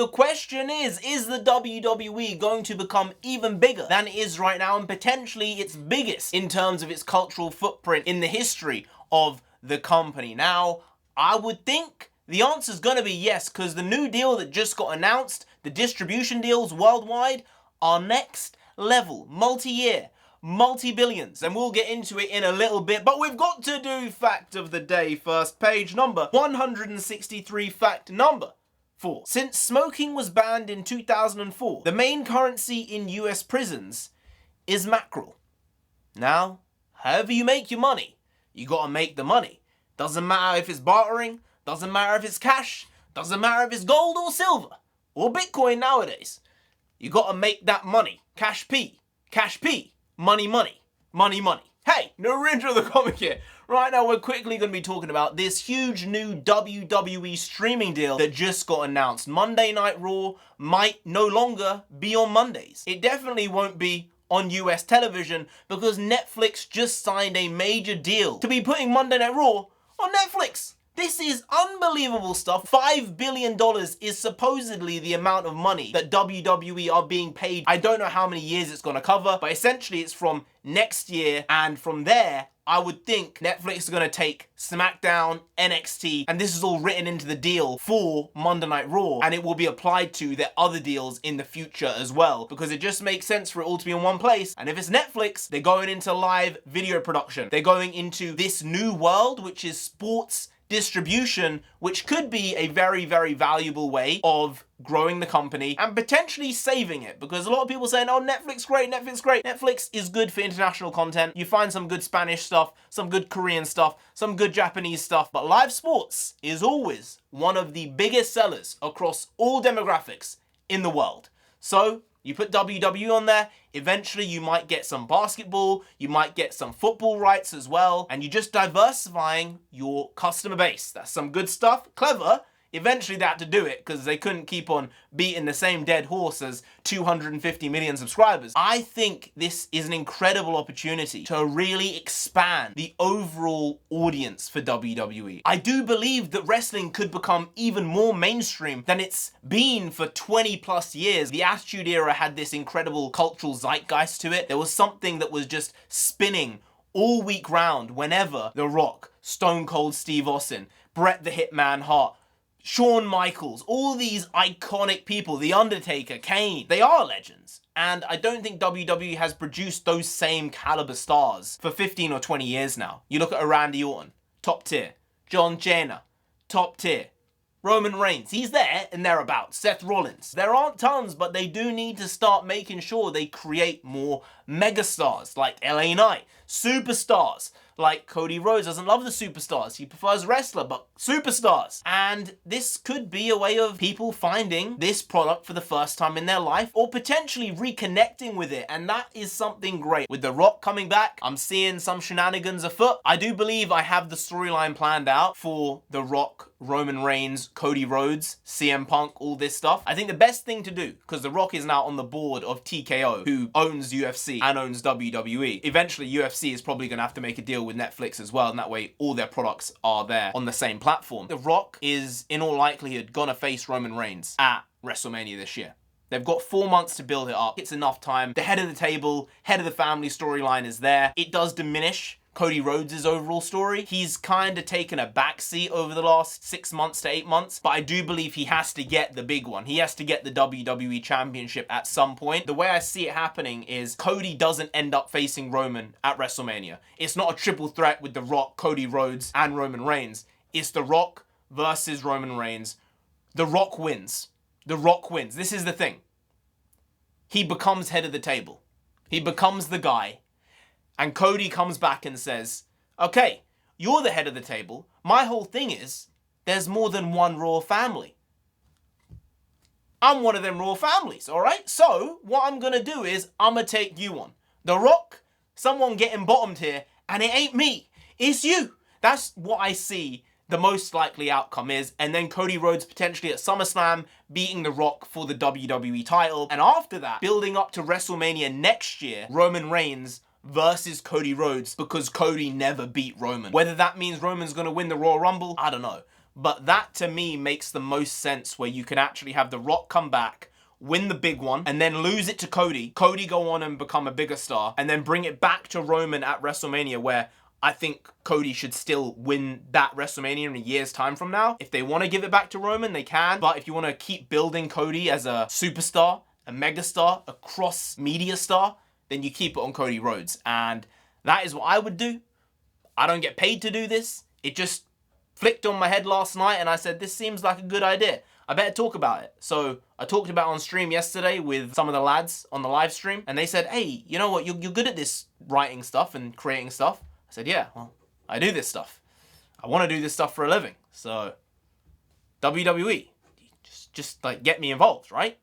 The question is the WWE going to become even bigger than it is right now, and potentially its biggest in terms of its cultural footprint in the history of the company? Now, I would think the answer is going to be yes, because the new deal that just got announced, the distribution deals worldwide, are next level, multi-year, multi-billions, and we'll get into it in a little bit, but we've got to do fact of the day first. Page number 163, fact number 4. Since smoking was banned in 2004, the main currency in US prisons is mackerel. Now, however you make your money, you gotta make the money. Doesn't matter if it's bartering, doesn't matter if it's cash, doesn't matter if it's gold or silver, or Bitcoin nowadays. You gotta make that money. Cash P. Money, money, money, money. Hey, NarendraTheComic here. Right now, we're quickly going to be talking about this huge new WWE streaming deal that just got announced. Monday Night Raw might no longer be on Mondays. It definitely won't be on US television because Netflix just signed a major deal to be putting Monday Night Raw on Netflix. This is unbelievable stuff. $5 billion is supposedly the amount of money that WWE are being paid. I don't know how many years it's going to cover, but essentially it's from next year, and from there, I would think Netflix is going to take SmackDown, NXT, and this is all written into the deal for Monday Night Raw, and it will be applied to their other deals in the future as well, because it just makes sense for it all to be in one place. And if it's Netflix, they're going into live video production. They're going into this new world, which is sports distribution, which could be a very, very valuable way of growing the company and potentially saving it, because a lot of people saying, oh, Netflix great, Netflix great. Netflix is good for international content. You find some good Spanish stuff, some good Korean stuff, some good Japanese stuff, but live sports is always one of the biggest sellers across all demographics in the world. So you put WWE on there, eventually you might get some basketball, you might get some football rights as well, and you're just diversifying your customer base. That's some good stuff. Clever. Eventually they had to do it because they couldn't keep on beating the same dead horse as 250 million subscribers. I think this is an incredible opportunity to really expand the overall audience for WWE. I do believe that wrestling could become even more mainstream than it's been for 20 plus years. The Attitude Era had this incredible cultural zeitgeist to it. There was something that was just spinning all week round whenever The Rock, Stone Cold Steve Austin, Bret the Hitman Hart, Shawn Michaels, all these iconic people, The Undertaker, Kane, they are legends. And I don't think WWE has produced those same caliber stars for 15 or 20 years now. You look at a Randy Orton, top tier. John Cena, top tier. Roman Reigns, he's there and thereabouts. Seth Rollins. There aren't tons, but they do need to start making sure they create more megastars like LA Knight, superstars like Cody Rhodes. Doesn't love the superstars. He prefers wrestler, but superstars. And this could be a way of people finding this product for the first time in their life, or potentially reconnecting with it. And that is something great. With The Rock coming back, I'm seeing some shenanigans afoot. I do believe I have the storyline planned out for The Rock, Roman Reigns, Cody Rhodes, CM Punk, all this stuff. I think the best thing to do, because The Rock is now on the board of TKO, who owns UFC and owns WWE. Eventually, UFC is probably going to have to make a deal with Netflix as well, and that way all their products are there on the same platform. The Rock is, in all likelihood, gonna face Roman Reigns at WrestleMania this year. They've got 4 months to build it up. It's enough time. The head of the table, head of the family storyline is there. It does diminish Cody Rhodes' overall story. He's kind of taken a backseat over the last 6 months to 8 months, but I do believe he has to get the big one. He has to get the WWE Championship at some point. The way I see it happening is Cody doesn't end up facing Roman at WrestleMania. It's not a triple threat with The Rock, Cody Rhodes, and Roman Reigns. It's The Rock versus Roman Reigns. The Rock wins. The Rock wins. This is the thing. He becomes head of the table. He becomes the guy. And Cody comes back and says, okay, you're the head of the table. My whole thing is, there's more than one Raw family. I'm one of them Raw families, all right? So what I'm going to do is I'm going to take you on. The Rock, someone getting bottomed here, and it ain't me. It's you. That's what I see the most likely outcome is. And then Cody Rhodes potentially at SummerSlam beating The Rock for the WWE title. And after that, building up to WrestleMania next year, Roman Reigns versus Cody Rhodes, because Cody never beat Roman. Whether that means Roman's going to win the Royal Rumble, I don't know. But that to me makes the most sense, where you can actually have The Rock come back, win the big one, and then lose it to Cody. Cody go on and become a bigger star, and then bring it back to Roman at WrestleMania, where I think Cody should still win that WrestleMania in a year's time from now. If they want to give it back to Roman, they can. But if you want to keep building Cody as a superstar, a megastar, a cross-media star, then you keep it on Cody Rhodes. And that is what I would do. I don't get paid to do this. It just flicked on my head last night, and I said, this seems like a good idea. I better talk about it. So I talked about it on stream yesterday with some of the lads on the live stream, and they said, hey, you know what? You're good at this writing stuff and creating stuff. I said, yeah, well, I do this stuff. I want to do this stuff for a living. So WWE, just like get me involved, right?